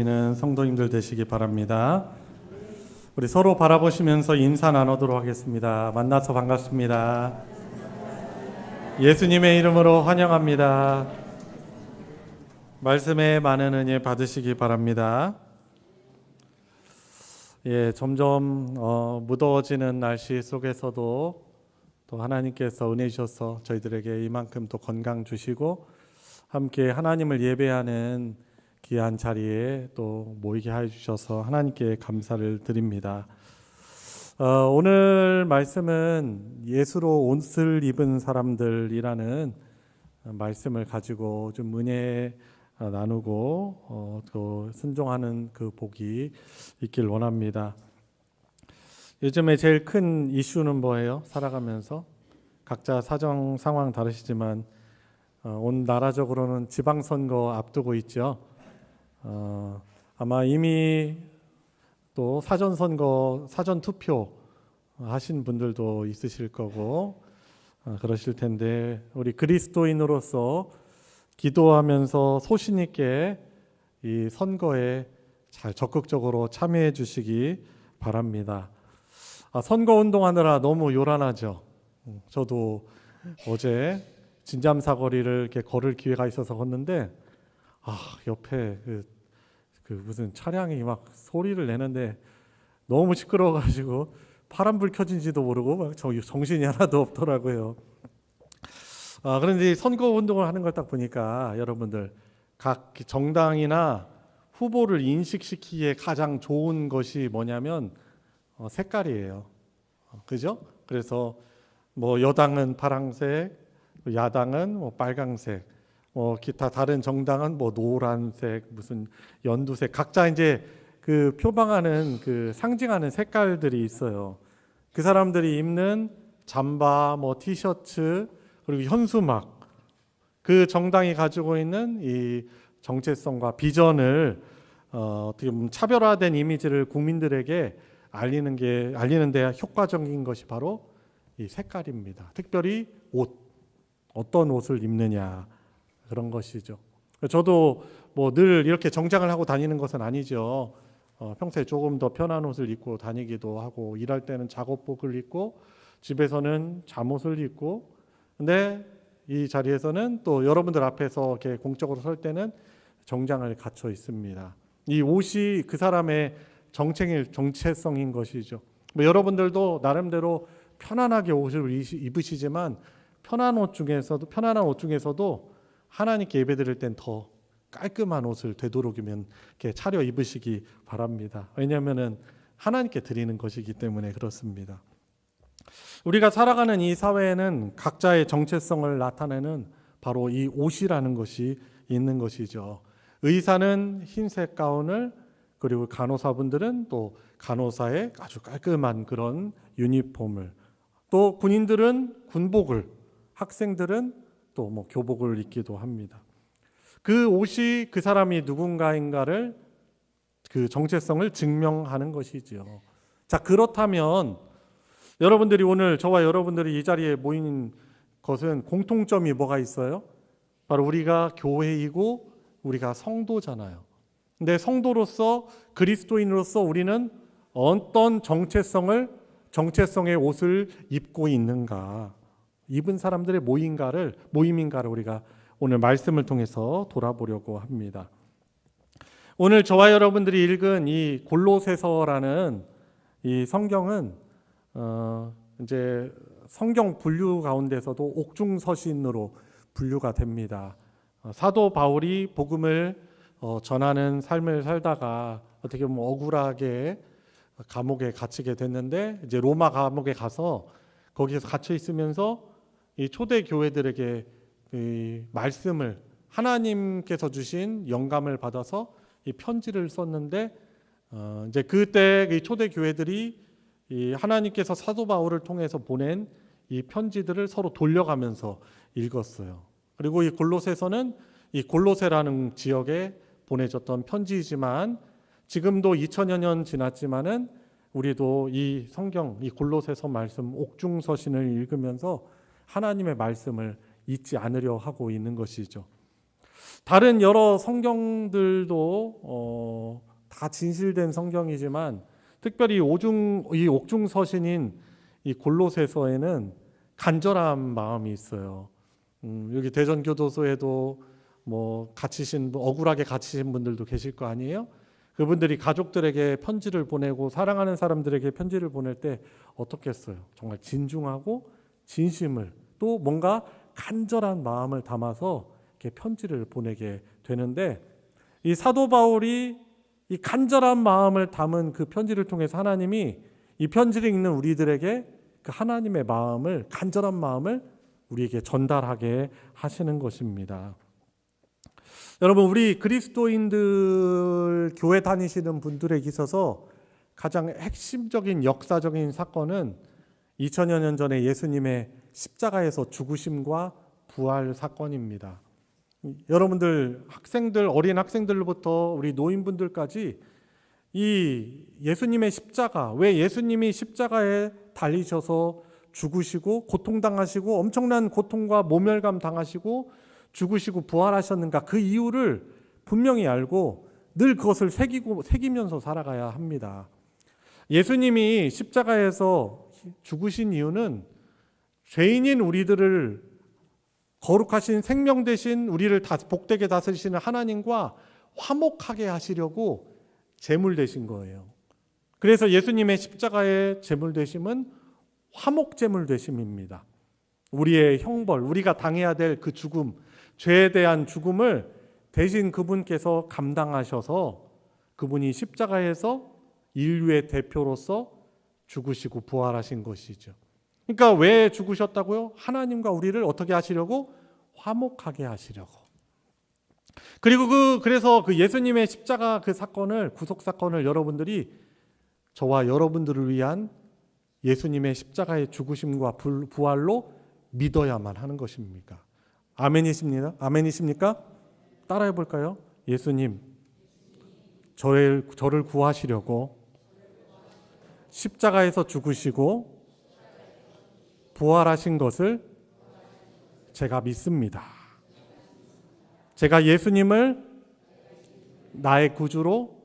는 성도님들 되시기 바랍니다. 우리 서로 바라보시면서 인사 나누도록 하겠습니다. 만나서 반갑습니다. 예수님의 이름으로 환영합니다. 말씀에 많은 은혜 받으시기 바랍니다. 점점 무더워지는 날씨 속에서도 또 하나님께서 은혜 주셔서 저희들에게 이만큼 또 건강 주시고 함께 하나님을 예배하는 귀한 자리에 또 모이게 해 주셔서 하나님께 감사를 드립니다. 오늘 말씀은 예수로 옷을 입은 사람들이라는 말씀을 가지고 좀 은혜 나누고 또 순종하는 그 복이 있길 원합니다. 요즘에 제일 큰 이슈는 뭐예요? 살아가면서 각자 사정 상황 다르시지만 온 나라적으로는 지방선거 앞두고 있죠. 아마 이미 또 사전선거, 사전투표 하신 분들도 있으실 거고 그러실 텐데 우리 그리스도인으로서 기도하면서 소신 있게 이 선거에 잘 적극적으로 참여해 주시기 바랍니다. 선거운동하느라 너무 요란하죠. 저도 어제 진잠사거리를 이렇게 걸을 기회가 있어서 걷는데 옆에 그 무슨 차량이 막 소리를 내는데 너무 시끄러워가지고 파란불 켜진지도 모르고 막 정신이 하나도 없더라고요. 그런데 선거 운동을 하는 걸 딱 보니까 여러분들 각 정당이나 후보를 인식시키기에 가장 좋은 것이 뭐냐면 색깔이에요. 그죠? 그래서 뭐 여당은 파란색, 야당은 뭐 빨강색, 기타 다른 정당은 뭐 노란색, 무슨 연두색, 각자 이제 그 표방하는 그 상징하는 색깔들이 있어요. 그 사람들이 입는 잠바, 뭐 티셔츠, 그리고 현수막, 그 정당이 가지고 있는 이 정체성과 비전을 어떻게 보면 차별화된 이미지를 국민들에게 알리는 데 효과적인 것이 바로 이 색깔입니다. 특별히 옷, 어떤 옷을 입느냐. 그런 것이죠. 저도 뭐 늘 이렇게 정장을 하고 다니는 것은 아니죠. 평소에 조금 더 편한 옷을 입고 다니기도 하고 일할 때는 작업복을 입고 집에서는 잠옷을 입고 근데 이 자리에서는 또 여러분들 앞에서 이렇게 공적으로 설 때는 정장을 갖춰 있습니다. 이 옷이 그 사람의 정체성인 것이죠. 뭐 여러분들도 나름대로 편안하게 옷을 입으시지만 편안한 옷 중에서도 하나님께 예배드릴 땐 더 깔끔한 옷을 되도록이면 이렇게 차려 입으시기 바랍니다. 왜냐하면은 하나님께 드리는 것이기 때문에 그렇습니다. 우리가 살아가는 이 사회에는 각자의 정체성을 나타내는 바로 이 옷이라는 것이 있는 것이죠. 의사는 흰색 가운을, 그리고 간호사분들은 또 간호사의 아주 깔끔한 그런 유니폼을, 또 군인들은 군복을, 학생들은 또 뭐 교복을 입기도 합니다. 그 옷이 그 사람이 누군가인가를, 그 정체성을 증명하는 것이지요. 자, 그렇다면 여러분들이 오늘 저와 여러분들이 이 자리에 모인 것은 공통점이 뭐가 있어요? 바로 우리가 교회이고 우리가 성도잖아요. 근데 성도로서, 그리스도인으로서 우리는 어떤 정체성의 옷을 입고 있는가, 입은 사람들의 모임인가를 우리가 오늘 말씀을 통해서 돌아보려고 합니다. 오늘 저와 여러분들이 읽은 이 골로새서라는 이 성경은 이제 성경 분류 가운데서도 옥중서신으로 분류가 됩니다. 사도 바울이 복음을 전하는 삶을 살다가 어떻게 보면 억울하게 감옥에 갇히게 됐는데 이제 로마 감옥에 가서 거기에서 갇혀 있으면서 이 초대 교회들에게 이 말씀을, 하나님께서 주신 영감을 받아서 이 편지를 썼는데 이제 그때 이 초대 교회들이 이 하나님께서 사도 바울을 통해서 보낸 이 편지들을 서로 돌려가면서 읽었어요. 그리고 이 골로새서는 이 골로새라는 지역에 보내졌던 편지이지만 지금도 2000여 년 지났지만은 우리도 이 성경, 이 골로새서 말씀 옥중서신을 읽으면서 하나님의 말씀을 잊지 않으려 하고 있는 것이죠. 다른 여러 성경들도 다 진실된 성경이지만 특별히 이 옥중서신인 이 골로새서에는 간절한 마음이 있어요. 여기 대전교도소에도 뭐 억울하게 갇히신 분들도 계실 거 아니에요? 그분들이 가족들에게 편지를 보내고 사랑하는 사람들에게 편지를 보낼 때 어떻겠어요? 정말 진중하고 진심을 또 뭔가 간절한 마음을 담아서 이렇게 편지를 보내게 되는데 이 사도 바울이 이 간절한 마음을 담은 그 편지를 통해서 하나님이 이 편지를 읽는 우리들에게 그 하나님의 마음을 간절한 마음을 우리에게 전달하게 하시는 것입니다. 여러분 우리 그리스도인들 교회 다니시는 분들에게 있어서 가장 핵심적인 역사적인 사건은 2000여 년 전에 예수님의 십자가에서 죽으심과 부활 사건입니다. 여러분들 어린 학생들로부터 우리 노인분들까지 이 예수님의 십자가, 왜 예수님이 십자가에 달리셔서 죽으시고 고통당하시고 엄청난 고통과 모멸감 당하시고 죽으시고 부활하셨는가, 그 이유를 분명히 알고 늘 그것을 새기면서 살아가야 합니다. 예수님이 십자가에서 죽으신 이유는 죄인인 우리들을 거룩하신 생명 대신 우리를 복되게 다스리시는 하나님과 화목하게 하시려고 제물 되신 거예요. 그래서 예수님의 십자가의 제물 되심은 화목 제물 되심입니다. 우리의 형벌, 우리가 당해야 될 그 죽음, 죄에 대한 죽음을 대신 그분께서 감당하셔서 그분이 십자가에서 인류의 대표로서 죽으시고 부활하신 것이죠. 그러니까 왜 죽으셨다고요? 하나님과 우리를 어떻게 하시려고? 화목하게 하시려고. 그리고 그래서 그 예수님의 십자가 그 사건을, 구속 사건을 여러분들이 저와 여러분들을 위한 예수님의 십자가의 죽으심과 부활로 믿어야만 하는 것입니까? 아멘이십니까? 아멘이십니까? 따라해 볼까요? 예수님, 저를 구하시려고 십자가에서 죽으시고 부활하신 것을 제가 믿습니다. 제가 예수님을 나의 구주로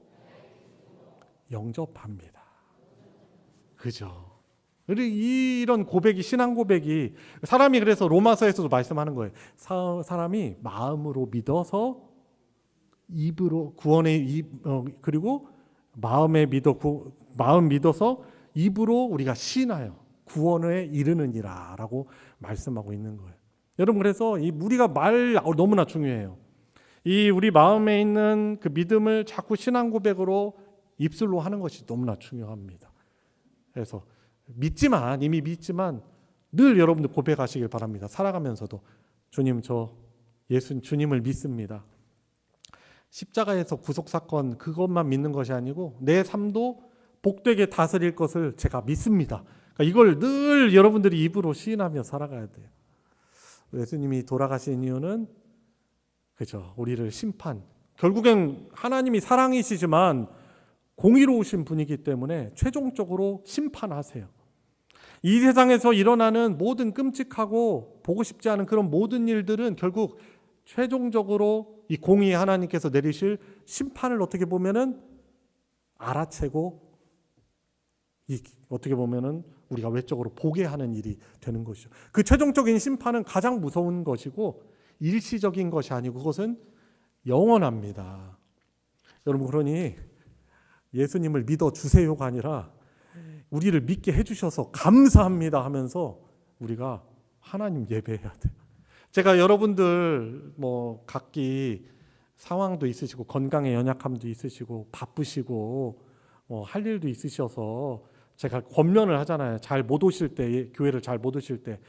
영접합니다. 그죠? 이런 고백이, 신앙 고백이, 사람이 그래서 로마서에서도 말씀하는 거예요. 사람이 마음으로 믿어서 입으로 그리고 마음 믿어서 입으로 우리가 시인하여 구원에 이르느니라라고 말씀하고 있는 거예요. 여러분 그래서 우리가 말 너무나 중요해요. 우리 마음에 있는 그 믿음을 자꾸 신앙 고백으로 입술로 하는 것이 너무나 중요합니다. 그래서 이미 믿지만 늘 여러분들 고백하시길 바랍니다. 살아가면서도 주님, 주님을 믿습니다. 십자가에서 구속 사건 그것만 믿는 것이 아니고 내 삶도 복되게 다스릴 것을 제가 믿습니다. 그러니까 이걸 늘 여러분들이 입으로 시인하며 살아가야 돼요. 예수님이 돌아가신 이유는 그죠, 우리를 결국엔 하나님이 사랑이시지만 공의로우신 분이기 때문에 최종적으로 심판하세요. 이 세상에서 일어나는 모든 끔찍하고 보고 싶지 않은 그런 모든 일들은 결국 최종적으로 이 공의의 하나님께서 내리실 심판을 어떻게 보면은 알아채고 어떻게 보면은 우리가 외적으로 보게 하는 일이 되는 것이죠. 그 최종적인 심판은 가장 무서운 것이고 일시적인 것이 아니고 그것은 영원합니다. 여러분 그러니 예수님을 믿어주세요가 아니라 우리를 믿게 해주셔서 감사합니다 하면서 우리가 하나님 예배해야 돼요. 제가 여러분들 각기 상황도 있으시고 건강에 연약함도 있으시고 바쁘시고 할 일도 있으셔서 제가 권면을 하잖아요. 잘 못 오실 때, 교회를 잘 못 오실 때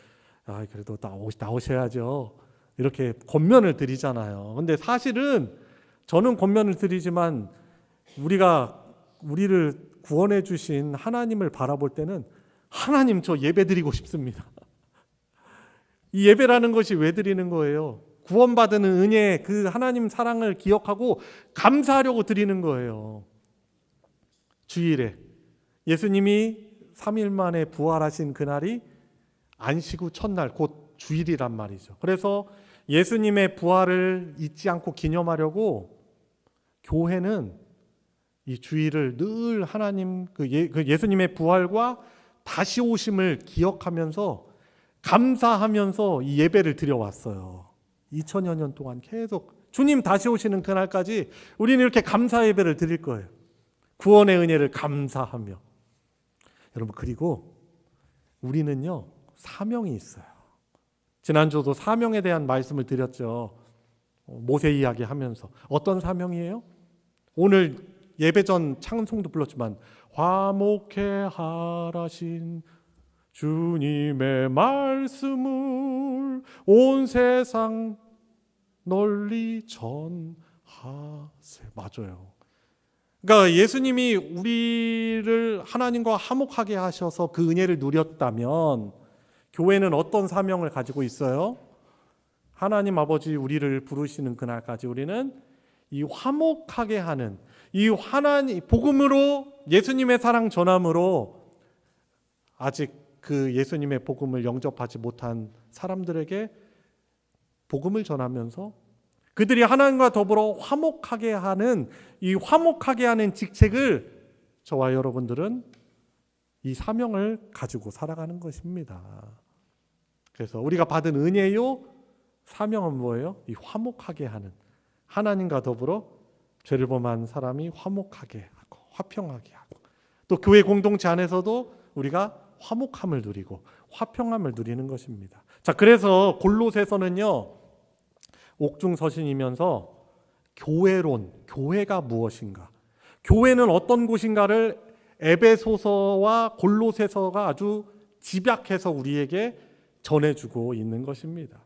그래도 나오셔야죠. 이렇게 권면을 드리잖아요. 근데 사실은 저는 권면을 드리지만 우리를 구원해 주신 하나님을 바라볼 때는 하나님 저 예배 드리고 싶습니다. 이 예배라는 것이 왜 드리는 거예요? 구원받은 은혜, 그 하나님 사랑을 기억하고 감사하려고 드리는 거예요. 주일에 예수님이 3일 만에 부활하신 그날이 안식 후 첫날 곧 주일이란 말이죠. 그래서 예수님의 부활을 잊지 않고 기념하려고 교회는 이 주일을 늘 하나님 예수님의 부활과 다시 오심을 기억하면서 감사하면서 이 예배를 드려왔어요. 2000여 년 동안 계속 주님 다시 오시는 그날까지 우리는 이렇게 감사 예배를 드릴 거예요. 구원의 은혜를 감사하며. 여러분, 그리고 우리는요 사명이 있어요. 지난주도 사명에 대한 말씀을 드렸죠. 모세 이야기 하면서. 어떤 사명이에요? 오늘 예배 전 찬송도 불렀지만 화목해 하라신 주님의 말씀을 온 세상 널리 전하세. 맞아요. 그러니까 예수님이 우리를 하나님과 화목하게 하셔서 그 은혜를 누렸다면 교회는 어떤 사명을 가지고 있어요? 하나님 아버지 우리를 부르시는 그날까지 우리는 이 화목하게 하는 이 하나님 복음으로 예수님의 사랑 전함으로 아직 그 예수님의 복음을 영접하지 못한 사람들에게 복음을 전하면서 그들이 하나님과 더불어 화목하게 하는 이 화목하게 하는 직책을 저와 여러분들은 이 사명을 가지고 살아가는 것입니다. 그래서 우리가 받은 은혜요 사명은 뭐예요? 이 화목하게 하는, 하나님과 더불어 죄를 범한 사람이 화목하게 하고 화평하게 하고, 또 교회 공동체 안에서도 우리가 화목함을 누리고 화평함을 누리는 것입니다. 자, 그래서 골로새서는요 옥중서신이면서 교회론, 교회가 무엇인가, 교회는 어떤 곳인가를 에베소서와 골로새서가 아주 집약해서 우리에게 전해주고 있는 것입니다.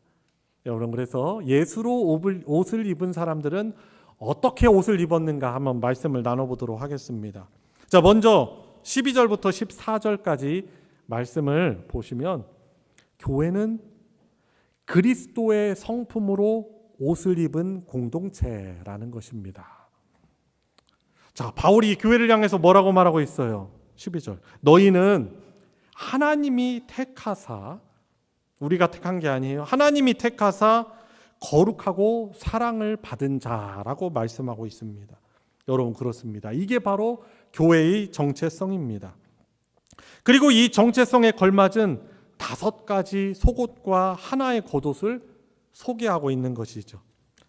여러분, 그래서 예수로 옷을 입은 사람들은 어떻게 옷을 입었는가 한번 말씀을 나눠보도록 하겠습니다. 자, 먼저 12절부터 14절까지 말씀을 보시면 교회는 그리스도의 성품으로 옷을 입은 공동체라는 것입니다. 자, 바울이 교회를 향해서 뭐라고 말하고 있어요? 12절. 너희는 하나님이 택하사, 우리가 택한 게 아니에요. 하나님이 택하사 거룩하고 사랑을 받은 자라고 말씀하고 있습니다. 여러분, 그렇습니다. 이게 바로 교회의 정체성입니다. 그리고 이 정체성에 걸맞은 5가지 속옷과 하나의 겉옷을 소개하고 있는 것이죠.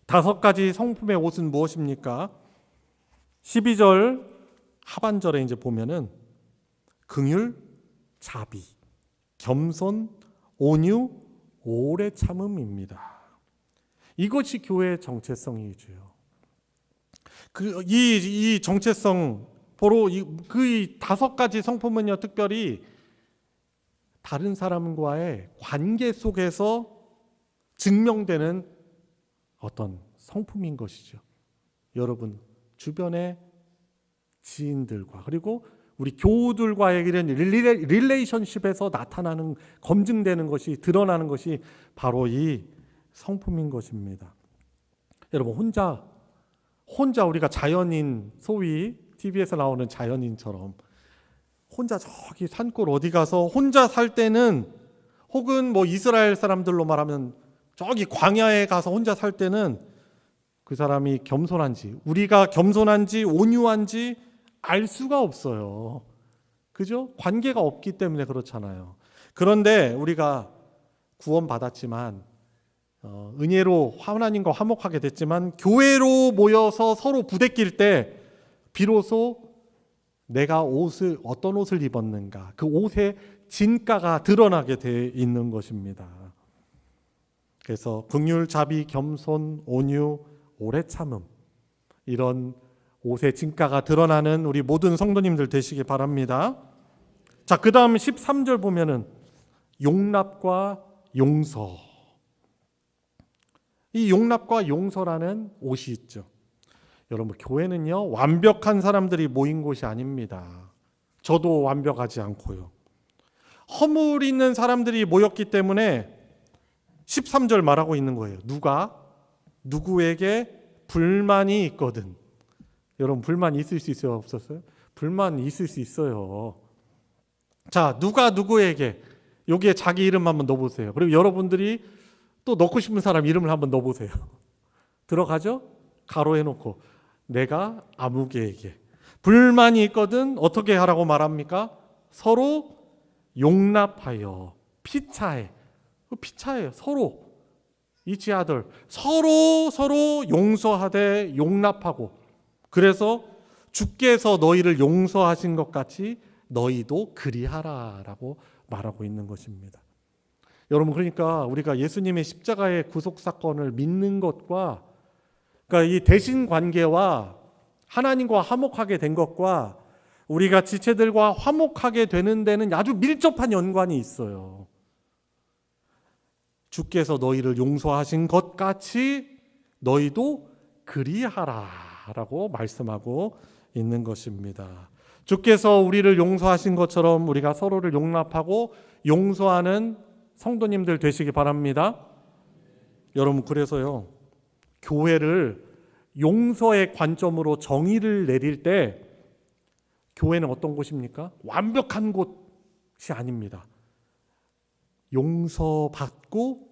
5가지 성품의 옷은 무엇입니까? 12절 하반절에 이제 보면은 긍휼, 자비, 겸손, 온유, 오래 참음입니다. 이것이 교회의 정체성이죠. 이 정체성 보러 그 5가지 성품은요, 특별히 다른 사람과의 관계 속에서 증명되는 어떤 성품인 것이죠. 여러분 주변의 지인들과 그리고 우리 교우들과의 이런 릴레이션십에서 나타나는, 검증되는 것이, 드러나는 것이 바로 이 성품인 것입니다. 여러분, 혼자 우리가 자연인, 소위 TV에서 나오는 자연인처럼 혼자 저기 산골 어디 가서 혼자 살 때는, 혹은 뭐 이스라엘 사람들로 말하면 저기 광야에 가서 혼자 살 때는 그 사람이 겸손한지, 우리가 겸손한지 온유한지 알 수가 없어요. 그죠? 관계가 없기 때문에 그렇잖아요. 그런데 우리가 구원받았지만 은혜로 하나님과 화목하게 됐지만 교회로 모여서 서로 부대낄 때 비로소 내가 어떤 옷을 입었는가, 그 옷의 진가가 드러나게 돼 있는 것입니다. 그래서 긍휼, 자비, 겸손, 온유, 오래 참음, 이런 옷의 진가가 드러나는 우리 모든 성도님들 되시기 바랍니다. 자, 그 다음 13절 보면은 용납과 용서. 이 용납과 용서라는 옷이 있죠. 여러분, 교회는요 완벽한 사람들이 모인 곳이 아닙니다. 저도 완벽하지 않고요. 허물 있는 사람들이 모였기 때문에 13절 말하고 있는 거예요. 누구에게 불만이 있거든. 여러분, 불만 있을 수 있어요, 없었어요? 불만 있을 수 있어요. 자, 누가 누구에게, 여기에 자기 이름 한번 넣어보세요. 그리고 여러분들이 또 넣고 싶은 사람 이름을 한번 넣어보세요. 들어가죠? 가로해놓고 내가 아무개에게 불만이 있거든 어떻게 하라고 말합니까? 서로 용납하여 피차해. 피차해요. 서로 each other 서로 용서하되 용납하고 그래서 주께서 너희를 용서하신 것 같이 너희도 그리하라라고 말하고 있는 것입니다. 여러분 그러니까 우리가 예수님의 십자가의 구속 사건을 믿는 것과 그러니까 이 대신 관계와 하나님과 화목하게 된 것과 우리가 지체들과 화목하게 되는 데는 아주 밀접한 연관이 있어요. 주께서 너희를 용서하신 것 같이 너희도 그리하라라고 말씀하고 있는 것입니다. 주께서 우리를 용서하신 것처럼 우리가 서로를 용납하고 용서하는 성도님들 되시기 바랍니다. 여러분 그래서요. 교회를 용서의 관점으로 정의를 내릴 때 교회는 어떤 곳입니까? 완벽한 곳이 아닙니다. 용서받고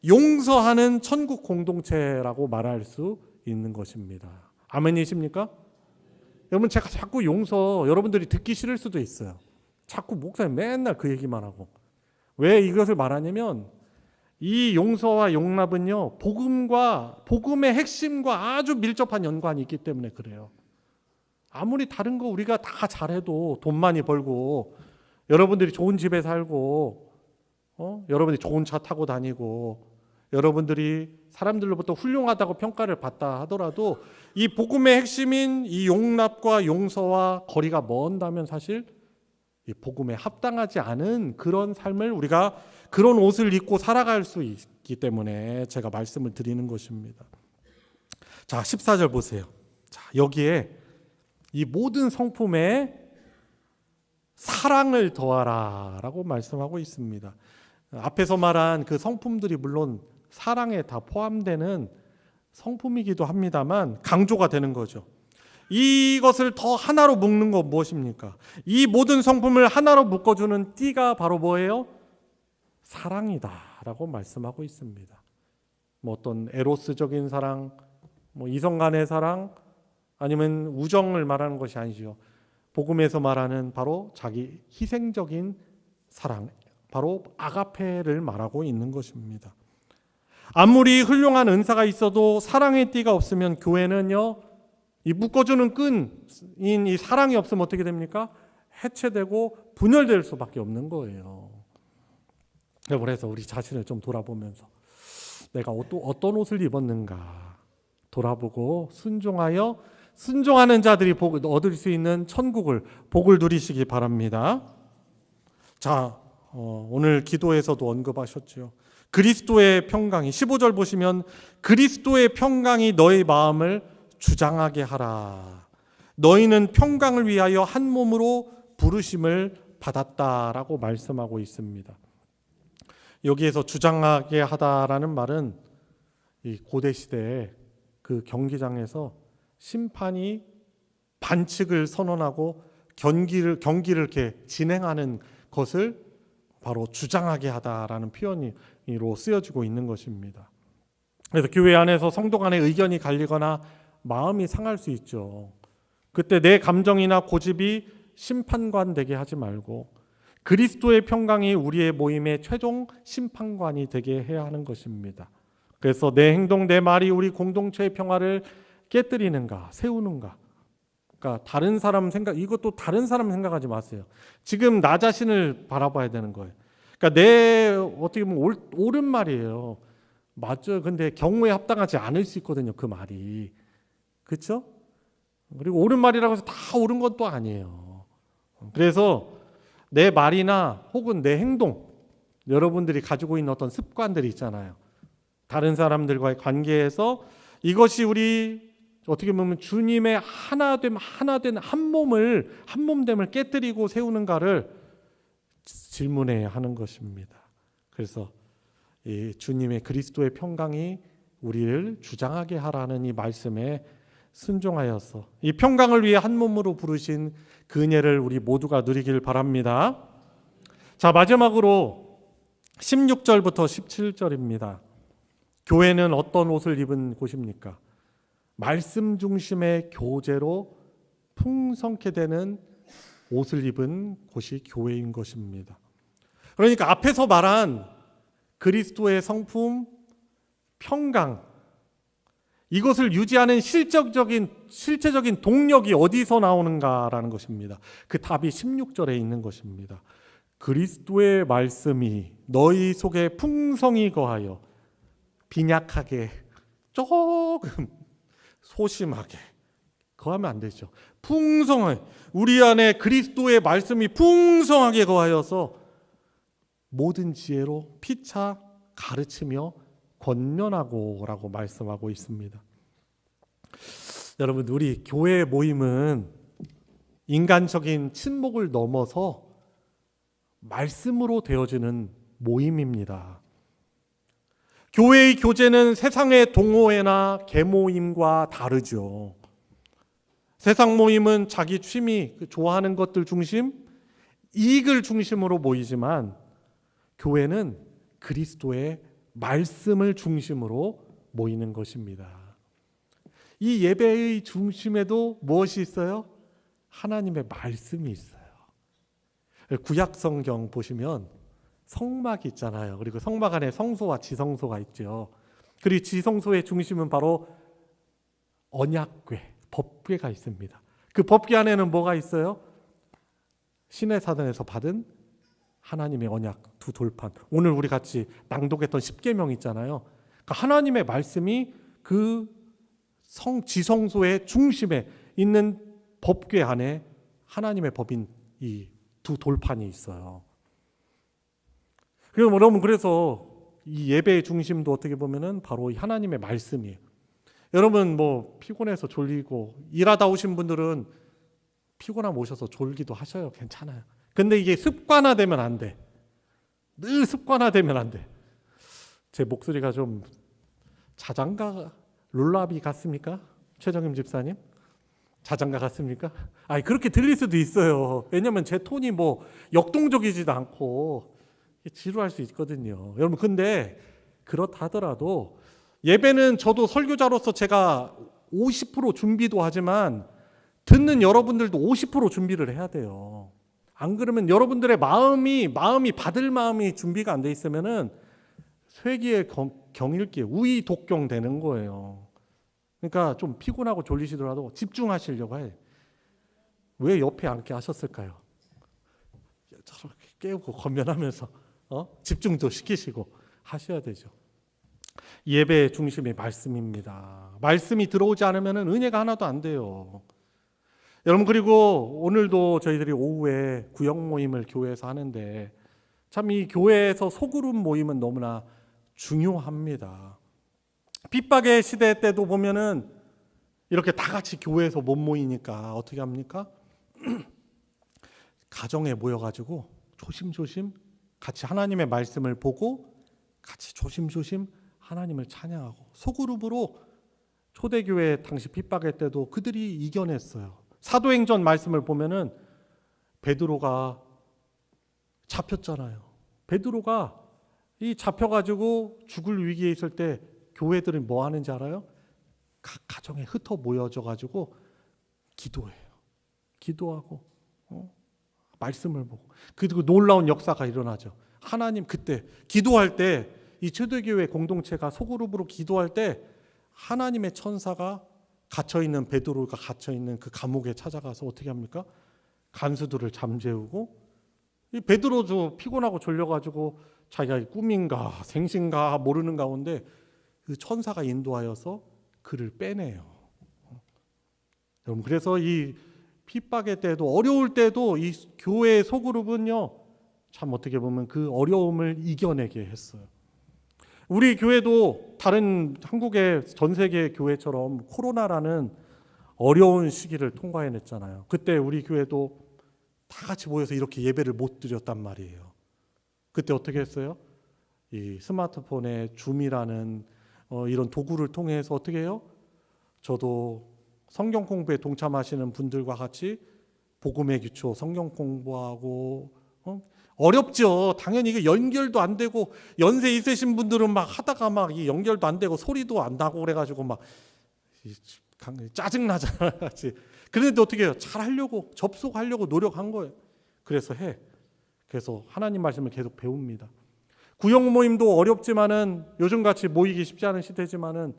용서하는 천국 공동체라고 말할 수 있는 것입니다. 아멘이십니까? 여러분 제가 자꾸 여러분들이 듣기 싫을 수도 있어요. 자꾸 목사님 맨날 그 얘기만 하고. 왜 이것을 말하냐면 이 용서와 용납은요 복음의 핵심과 아주 밀접한 연관이 있기 때문에 그래요. 아무리 다른 거 우리가 다 잘해도 돈 많이 벌고 여러분들이 좋은 집에 살고 여러분들이 좋은 차 타고 다니고 여러분들이 사람들로부터 훌륭하다고 평가를 받다 하더라도 이 복음의 핵심인 이 용납과 용서와 거리가 먼다면 사실 이 복음에 합당하지 않은 그런 삶을 우리가 그런 옷을 입고 살아갈 수 있기 때문에 제가 말씀을 드리는 것입니다. 자, 14절 보세요. 자, 여기에 이 모든 성품에 사랑을 더하라라고 말씀하고 있습니다. 앞에서 말한 그 성품들이 물론 사랑에 다 포함되는 성품이기도 합니다만 강조가 되는 거죠. 이것을 더 하나로 묶는 건 무엇입니까? 이 모든 성품을 하나로 묶어주는 띠가 바로 뭐예요? 사랑이다라고 말씀하고 있습니다. 뭐 어떤 에로스적인 사랑, 뭐 이성 간의 사랑, 아니면 우정을 말하는 것이 아니죠. 복음에서 말하는 바로 자기 희생적인 사랑, 바로 아가페를 말하고 있는 것입니다. 아무리 훌륭한 은사가 있어도 사랑의 띠가 없으면 교회는요, 이 묶어주는 끈인 이 사랑이 없으면 어떻게 됩니까? 해체되고 분열될 수밖에 없는 거예요. 그래서 우리 자신을 좀 돌아보면서 내가 어떤 옷을 입었는가 돌아보고 순종하는 자들이 복을 얻을 수 있는 복을 누리시기 바랍니다. 자, 오늘 기도에서도 언급하셨죠. 그리스도의 평강이 15절 보시면 그리스도의 평강이 너의 마음을 주장하게 하라. 너희는 평강을 위하여 한 몸으로 부르심을 받았다라고 말씀하고 있습니다. 여기에서 주장하게 하다라는 말은 이 고대 시대에 그 경기장에서 심판이 반칙을 선언하고 경기를 이렇게 진행하는 것을 바로 주장하게 하다라는 표현으로 쓰여지고 있는 것입니다. 그래서 교회 안에서 성도 간의 의견이 갈리거나 마음이 상할 수 있죠. 그때 내 감정이나 고집이 심판관 되게 하지 말고 그리스도의 평강이 우리의 모임의 최종 심판관이 되게 해야 하는 것입니다. 그래서 내 행동, 내 말이 우리 공동체의 평화를 깨뜨리는가, 세우는가. 그러니까 다른 사람 이것도 다른 사람 생각하지 마세요. 지금 나 자신을 바라봐야 되는 거예요. 그러니까 어떻게 보면 옳은 말이에요. 맞죠. 근데 경우에 합당하지 않을 수 있거든요. 그 말이. 그렇죠? 그리고 옳은 말이라고 해서 다 옳은 건 또 아니에요. 그래서 내 말이나 혹은 내 행동, 여러분들이 가지고 있는 어떤 습관들이 있잖아요. 다른 사람들과의 관계에서 이것이 우리 어떻게 보면 주님의 하나된 한 몸됨을 깨뜨리고 세우는가를 질문해야 하는 것입니다. 그래서 이 주님의 그리스도의 평강이 우리를 주장하게 하라는 이 말씀에 순종하여서 이 평강을 위해 한 몸으로 부르신 그 은혜를 우리 모두가 누리길 바랍니다. 자, 마지막으로 16절부터 17절입니다. 교회는 어떤 옷을 입은 곳입니까? 말씀 중심의 교제로 풍성케 되는 옷을 입은 곳이 교회인 것입니다. 그러니까 앞에서 말한 그리스도의 성품, 평강, 이것을 유지하는 실제적인 동력이 어디서 나오는가라는 것입니다. 그 답이 16절에 있는 것입니다. 그리스도의 말씀이 너희 속에 풍성히 거하여 빈약하게 조금 소심하게 거하면 안 되죠. 풍성하게 우리 안에 그리스도의 말씀이 풍성하게 거하여서 모든 지혜로 피차 가르치며 권면하고라고 말씀하고 있습니다. 여러분, 우리 교회 모임은 인간적인 친목을 넘어서 말씀으로 되어지는 모임입니다. 교회의 교제는 세상의 동호회나 개모임과 다르죠. 세상 모임은 자기 취미, 좋아하는 것들 중심, 이익을 중심으로 모이지만 교회는 그리스도의 말씀을 중심으로 모이는 것입니다. 이 예배의 중심에도 무엇이 있어요? 하나님의 말씀이 있어요. 구약 성경 보시면 성막이 있잖아요. 그리고 성막 안에 성소와 지성소가 있죠. 그리고 지성소의 중심은 바로 언약궤, 법궤가 있습니다. 그 법궤 안에는 뭐가 있어요? 시내사단에서 받은 하나님의 언약 두 돌판. 오늘 우리 같이 낭독했던 십계명 있잖아요. 그러니까 하나님의 말씀이 그 지성소의 중심에 있는 법궤 안에 하나님의 법인 이 두 돌판이 있어요. 여러분, 그래서 이 예배의 중심도 어떻게 보면은 바로 하나님의 말씀이에요. 여러분, 뭐 피곤해서 졸리고 일하다 오신 분들은 피곤함 오셔서 졸기도 하셔요. 괜찮아요. 근데 이게 습관화되면 안 돼. 늘 습관화되면 안 돼. 제 목소리가 좀 자장가 롤라비 같습니까? 최정임 집사님? 자장가 같습니까? 아니, 그렇게 들릴 수도 있어요. 왜냐면 제 톤이 뭐 역동적이지도 않고 지루할 수 있거든요. 여러분, 근데 그렇다 하더라도 예배는 저도 설교자로서 제가 50% 준비도 하지만 듣는 여러분들도 50% 준비를 해야 돼요. 안 그러면 여러분들의 마음이 받을 마음이 준비가 안 돼 있으면은 쇠기에 경일기에 우이 독경 되는 거예요. 그러니까 좀 피곤하고 졸리시더라도 집중하시려고 해. 왜 옆에 앉게 하셨을까요? 저렇게 깨우고 건면하면서 집중도 시키시고 하셔야 되죠. 예배의 중심이 말씀입니다. 말씀이 들어오지 않으면 은혜가 하나도 안 돼요. 여러분, 그리고 오늘도 저희들이 오후에 구역 모임을 교회에서 하는데 참 이 교회에서 소그룹 모임은 너무나 중요합니다. 핍박의 시대 때도 보면은 이렇게 다 같이 교회에서 못 모이니까 어떻게 합니까? 가정에 모여가지고 조심조심 같이 하나님의 말씀을 보고 같이 조심조심 하나님을 찬양하고 소그룹으로 초대교회 당시 핍박의 때도 그들이 이겨냈어요. 사도행전 말씀을 보면은 베드로가 잡혔잖아요. 베드로가 이 잡혀가지고 죽을 위기에 있을 때 교회들이 뭐 하는지 알아요? 각 가정에 흩어 모여져가지고 기도해요. 기도하고 말씀을 보고 그리고 놀라운 역사가 일어나죠. 하나님 그때 기도할 때 이 초대교회 공동체가 소그룹으로 기도할 때 하나님의 천사가 갇혀있는 베드로가 갇혀있는 그 감옥에 찾아가서 어떻게 합니까? 간수들을 잠재우고 이 베드로도 피곤하고 졸려가지고 자기가 꿈인가 생신가 모르는 가운데 그 천사가 인도하여서 그를 빼내요. 여러분, 그래서 이 핍박의 때도 어려울 때도 이 교회의 소그룹은요 참 어떻게 보면 그 어려움을 이겨내게 했어요. 우리 교회도 다른 한국의 전 세계 교회처럼 코로나라는 어려운 시기를 통과해냈잖아요. 그때 우리 교회도 다 같이 모여서 이렇게 예배를 못 드렸단 말이에요. 그때 어떻게 했어요? 이 스마트폰에 줌이라는 이런 도구를 통해서 어떻게 해요? 저도 성경 공부에 동참하시는 분들과 같이 복음의 기초 성경 공부하고 어렵죠. 당연히 이게 연결도 안 되고 연세 있으신 분들은 막 하다가 막 이 연결도 안 되고 소리도 안 나고 그래가지고 막 짜증 나잖아. 그런데 어떻게 해요? 잘 하려고 접속하려고 노력한 거예요. 그래서 해. 그래서 하나님 말씀을 계속 배웁니다. 구역 모임도 어렵지만은 요즘같이 모이기 쉽지 않은 시대지만은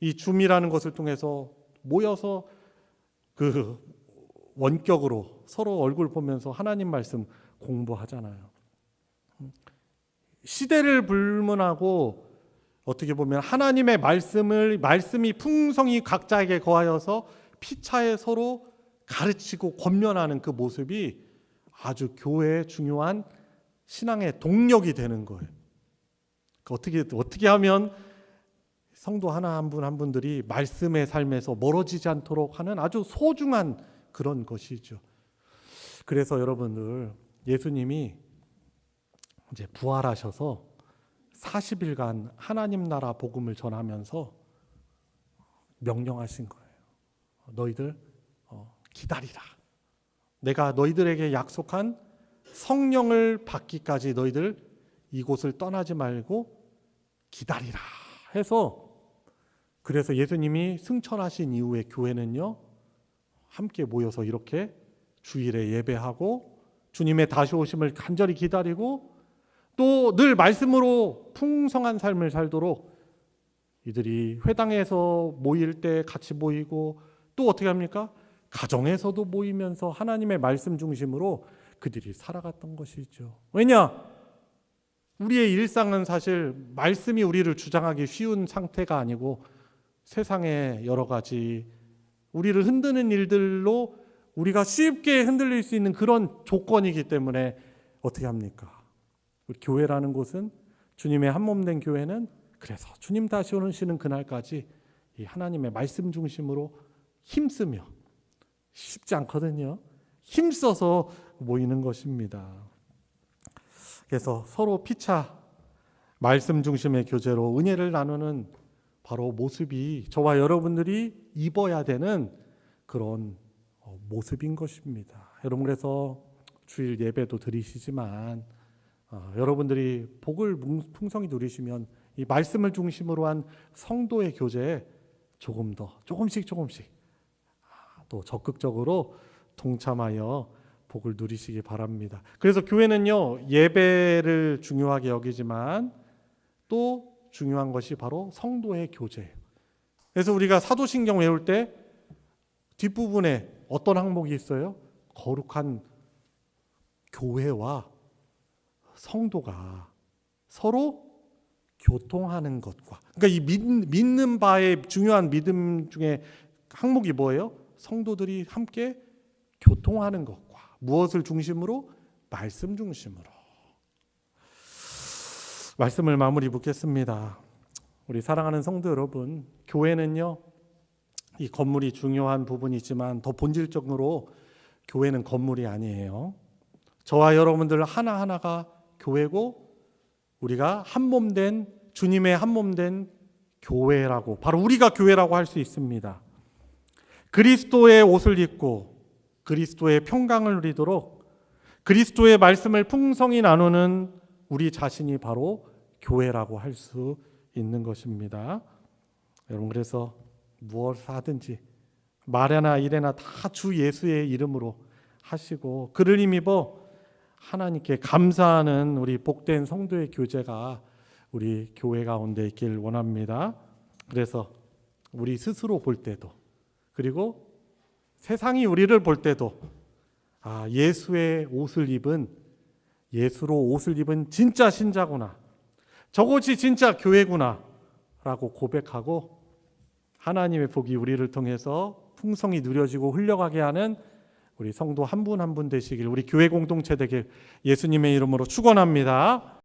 이 줌이라는 것을 통해서 모여서 그 원격으로 서로 얼굴 보면서 하나님 말씀 공부하잖아요. 시대를 불문하고 어떻게 보면 하나님의 말씀이 풍성히 각자에게 거하여서 피차에 서로 가르치고 권면하는 그 모습이 아주 교회의 중요한 신앙의 동력이 되는 거예요. 어떻게 하면 성도 하나 한 분 한 분들이 말씀의 삶에서 멀어지지 않도록 하는 아주 소중한 그런 것이죠. 그래서 여러분들 예수님이 이제 부활하셔서 40일간 하나님 나라 복음을 전하면서 명령하신 거예요. 너희들 기다리라. 내가 너희들에게 약속한 성령을 받기까지 너희들 이곳을 떠나지 말고 기다리라 해서, 그래서 예수님이 승천하신 이후에 교회는요 함께 모여서 이렇게 주일에 예배하고 주님의 다시 오심을 간절히 기다리고 또 늘 말씀으로 풍성한 삶을 살도록 이들이 회당에서 모일 때 같이 모이고 또 어떻게 합니까? 가정에서도 모이면서 하나님의 말씀 중심으로 그들이 살아갔던 것이죠. 왜냐? 우리의 일상은 사실 말씀이 우리를 주장하기 쉬운 상태가 아니고 세상의 여러 가지 우리를 흔드는 일들로 우리가 쉽게 흔들릴 수 있는 그런 조건이기 때문에 어떻게 합니까? 우리 교회라는 곳은, 주님의 한몸된 교회는 그래서 주님 다시 오시는 그날까지 이 하나님의 말씀 중심으로 힘쓰며, 쉽지 않거든요, 힘써서 모이는 것입니다. 그래서 서로 피차 말씀 중심의 교제로 은혜를 나누는 바로 모습이 저와 여러분들이 입어야 되는 그런 모습인 것입니다. 여러분, 그래서 주일 예배도 드리시지만 여러분들이 복을 풍성히 누리시면 이 말씀을 중심으로 한 성도의 교제에 조금 더 조금씩 또 적극적으로 동참하여 복을 누리시기 바랍니다. 그래서 교회는요 예배를 중요하게 여기지만 또 중요한 것이 바로 성도의 교제예요. 그래서 우리가 사도신경 외울 때 뒷부분에 어떤 항목이 있어요? 거룩한 교회와 성도가 서로 교통하는 것과, 그러니까 이 믿는 바의 중요한 믿음 중에 항목이 뭐예요? 성도들이 함께 교통하는 것과, 무엇을 중심으로? 말씀 중심으로. 말씀을 마무리 묻겠습니다. 우리 사랑하는 성도 여러분, 교회는요 이 건물이 중요한 부분이지만 더 본질적으로 교회는 건물이 아니에요. 저와 여러분들 하나하나가 교회고 우리가 한몸된 주님의 한몸된 교회라고, 바로 우리가 교회라고 할 수 있습니다. 그리스도의 옷을 입고 그리스도의 평강을 누리도록 그리스도의 말씀을 풍성히 나누는 우리 자신이 바로 교회라고 할 수 있는 것입니다. 여러분, 그래서 무엇을 하든지 말이나 일이나 다 주 예수의 이름으로 하시고 그를 힘입어 하나님께 감사하는 우리 복된 성도의 교제가 우리 교회 가운데 있길 원합니다. 그래서 우리 스스로 볼 때도, 그리고 세상이 우리를 볼 때도 예수의 옷을 입은, 예수로 옷을 입은 진짜 신자구나, 저것이 진짜 교회구나 라고 고백하고 하나님의 복이 우리를 통해서 풍성히 누려지고 흘려가게 하는 우리 성도 한 분 한 분 되시길, 우리 교회 공동체 되길 예수님의 이름으로 축원합니다.